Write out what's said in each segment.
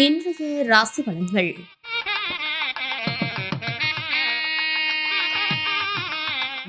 இன்றைய ராசி பலன்கள்.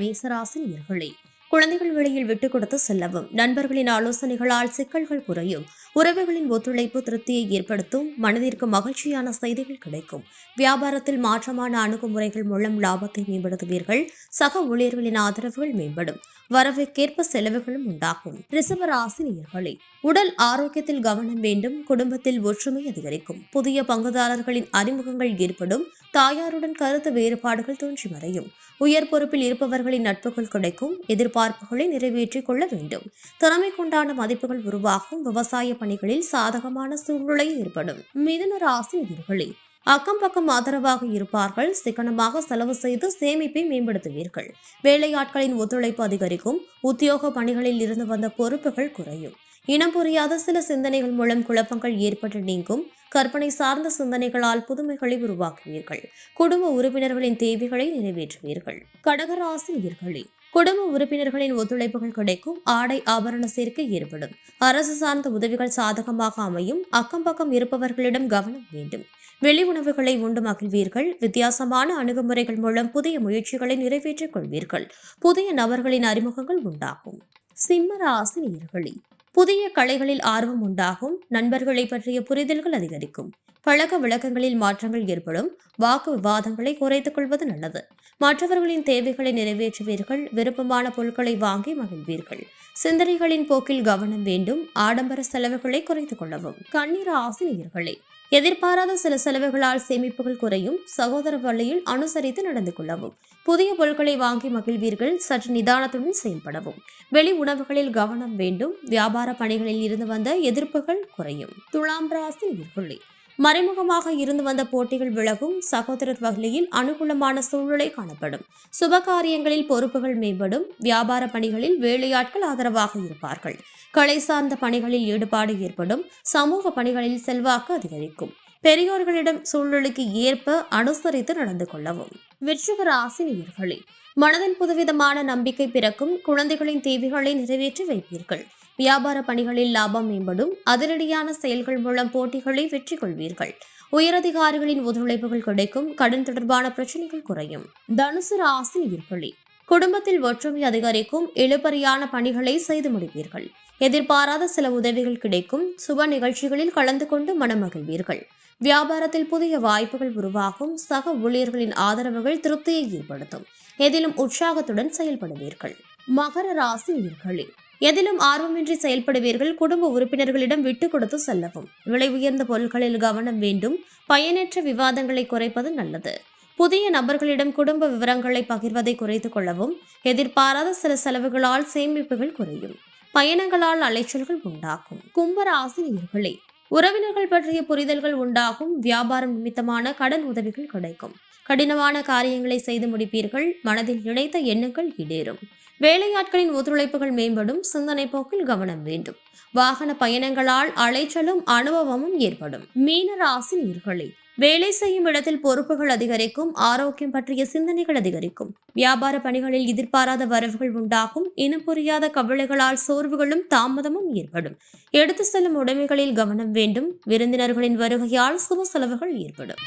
மேசராசி நேயர்களே, குழந்தைகள் வெளியில் விட்டுக் கொடுத்து செல்லவும், நண்பர்களின் ஆலோசனைகளால் சிக்கல்கள் குறையும், உறவுகளின் ஒத்துழைப்பு திருப்தியை ஏற்படுத்தும், மனதிற்கு மகிழ்ச்சியான செய்திகள் கிடைக்கும், வியாபாரத்தில் மாற்றமான அணுகுமுறைகள் மூலம் லாபத்தை மேம்படுத்துவீர்கள், சக ஊழியர்களின் ஆதரவுகள் மேம்படும், வரவுக்கேற்ப செலவுகளும் உண்டாகும். ரிஷப ராசி நேயர்களே, உடல் ஆரோக்கியத்தில் கவனம் வேண்டும், குடும்பத்தில் ஒற்றுமை அதிகரிக்கும், புதிய பங்குதாரர்களின் அறிமுகங்கள் ஏற்படும், தாயாருடன் கருத்து வேறுபாடுகள் தோன்றி மறையும், உயர் பொறுப்பில் இருப்பவர்களின் நட்புகள் கிடைக்கும், எதிர்பார்ப்புகளை நிறைவேற்றிக் கொள்ள வேண்டும், திறமை கொண்டான மதிப்புகள் உருவாகும், விவசாய பணிகளில் சாதகமான சூழ்நிலை ஏற்படும். மிதுன ராசி நேயர்களே, அக்கம் பக்கம் ஆதரவாக இருப்பார்கள், சிக்கனமாக செலவு செய்து சேமிப்பை மேம்படுத்துவீர்கள், வேலையாட்களின் ஒத்துழைப்பு அதிகரிக்கும், உத்தியோக பணிகளில் இருந்து வந்த பொறுப்புகள் குறையும், இனம் புரியாத சில சிந்தனைகள் மூலம் குழப்பங்கள் ஏற்பட்டு நீங்கும், கற்பனை சார்ந்த சிந்தனைகளால் புதுமைகளை உருவாக்குவீர்கள், குடும்ப உறுப்பினர்களின் தேவைகளை நிறைவேற்றுவீர்கள். கடகராசி நேயர்களே, குடும்ப உறுப்பினர்களின் ஒத்துழைப்புகள் கிடைக்கும், ஆடை ஆபரண சேர்க்கை ஏற்படும், அரசு சார்ந்த உதவிகள் சாதகமாக அமையும், அக்கம் பக்கம் இருப்பவர்களிடம் கவனம் வேண்டும், வெளி உணவுகளை உண்டு மகிழ்வீர்கள், வித்தியாசமான அணுகுமுறைகள் மூலம் புதிய முயற்சிகளை நிறைவேற்றிக் கொள்வீர்கள், புதிய நபர்களின் அறிமுகங்கள் உண்டாகும். சிம்ம ராசி நேயர்களே, புதிய கலைகளில் ஆர்வம் உண்டாகும், நண்பர்களை பற்றிய புரிதல்கள் அதிகரிக்கும், பழக்க வழக்கங்களில் மாற்றங்கள் ஏற்படும், வாக்கு விவாதங்களை குறைத்துக் கொள்வது நல்லது, மற்றவர்களின் தேவைகளை நிறைவேற்றுவீர்கள், விருப்பமான பொருட்களை வாங்கி மகிழ்வீர்கள், சிந்தனைகளின் போக்கில் கவனம் வேண்டும், ஆடம்பர செலவுகளை குறைத்துக் கொள்ளவும். கன்னி ராசி நேயர்களே, எதிர்பாராத சில செலவுகளால் சேமிப்புகள் குறையும், சகோதர வழியில் அனுசரித்து நடந்து கொள்ளவும், புதிய பொருட்களை வாங்கி மகிழ்வீர்கள், சற்று நிதானத்துடன் செயல்படவும், வெளி உணவுகளில் கவனம் வேண்டும், வியாபார பணிகளில் இருந்து வந்த எதிர்ப்புகள் குறையும். துலாம் ராசி நேயர்களே, மறைமுகமாக இருந்து வந்த போட்டிகள் விலகும், சகோதர வகையில் அனுகூலமான சூழ்நிலை காணப்படும், சுபகாரியங்களில் பொறுப்புகள் மேம்படும், வியாபார பணிகளில் வேலையாட்கள் ஆதரவாக இருப்பார்கள், கலை சார்ந்த பணிகளில் ஈடுபாடு ஏற்படும், சமூக பணிகளில் செல்வாக்கு அதிகரிக்கும், பெரியோர்களிடம் சூழ்நிலைக்கு ஏற்ப அனுசரித்து நடந்து கொள்ளவும். விருச்சிக ராசி நேயர்களே, மனதில் புதுவிதமான நம்பிக்கை பிறக்கும், குழந்தைகளின் தேவைகளை நிறைவேற்றி வைப்பீர்கள், வியாபார பணிகளில் லாபம் மேம்படும், அதிரடியான செயல்கள் மூலம் போட்டிகளை வெற்றி கொள்வீர்கள், உயரதிகாரிகளின் ஒத்துழைப்புகள் கிடைக்கும், கடன் தொடர்பான பிரச்சனைகள் குறையும். தனுசு ராசி நேயர்களே, குடும்பத்தில் ஒற்றுமை அதிகரிக்கும், இழுபறியான பணிகளை செய்து முடிப்பீர்கள், எதிர்பாராத சில உதவிகள் கிடைக்கும், சுப நிகழ்ச்சிகளில் கலந்து கொண்டு மனமகிழ்வீர்கள், வியாபாரத்தில் புதிய வாய்ப்புகள் உருவாகும், சக ஊழியர்களின் ஆதரவுகள் திருப்தியை ஏற்படுத்தும், எதிலும் உற்சாகத்துடன் செயல்படுவீர்கள். மகர ராசி நேயர்களே, எதிலும் ஆர்வமின்றி செயல்படுவீர்கள், குடும்ப உறுப்பினர்களிடம் விட்டுக் கொடுத்து செல்லவும், விலை உயர்ந்த பொருட்களில் கவனம் வேண்டும், பயனற்ற விவாதங்களை குறைப்பது நல்லது, புதிய நபர்களிடம் குடும்ப விவரங்களை பகிர்வதை குறைத்துக் கொள்ளவும், எதிர்பாராத சில செலவுகளால் சேமிப்புகள் குறையும், பயணங்களால் அலைச்சல்கள் உண்டாகும். கும்பராசி நேயர்களே, உறவினர்கள் பற்றிய புரிதல்கள் உண்டாகும், வியாபாரம் நிமித்தமான கடன் உதவிகள் கிடைக்கும், கடினமான காரியங்களை செய்து முடிப்பீர்கள், மனதில் நினைத்த எண்ணங்கள் ஈடேறும், வேலையாட்களின் ஒத்துழைப்புகள் மேம்படும், சிந்தனை போக்கில் கவனம் வேண்டும், வாகன பயணங்களால் அலைச்சலும் அனுபவமும் ஏற்படும். மீன ராசி நேயர்களே, வேலை செய்யும் இடத்தில் பொறுப்புகள் அதிகரிக்கும், ஆரோக்கியம் பற்றிய சிந்தனைகள் அதிகரிக்கும், வியாபார பணிகளில் எதிர்பாராத வரவுகள் உண்டாகும், இனம் புரியாத கவலைகளால் சோர்வுகளும் தாமதமும் ஏற்படும், எடுத்து செல்லும் உடைமைகளில் கவனம் வேண்டும், விருந்தினர்களின் வருகையால் சுப செலவுகள் ஏற்படும்.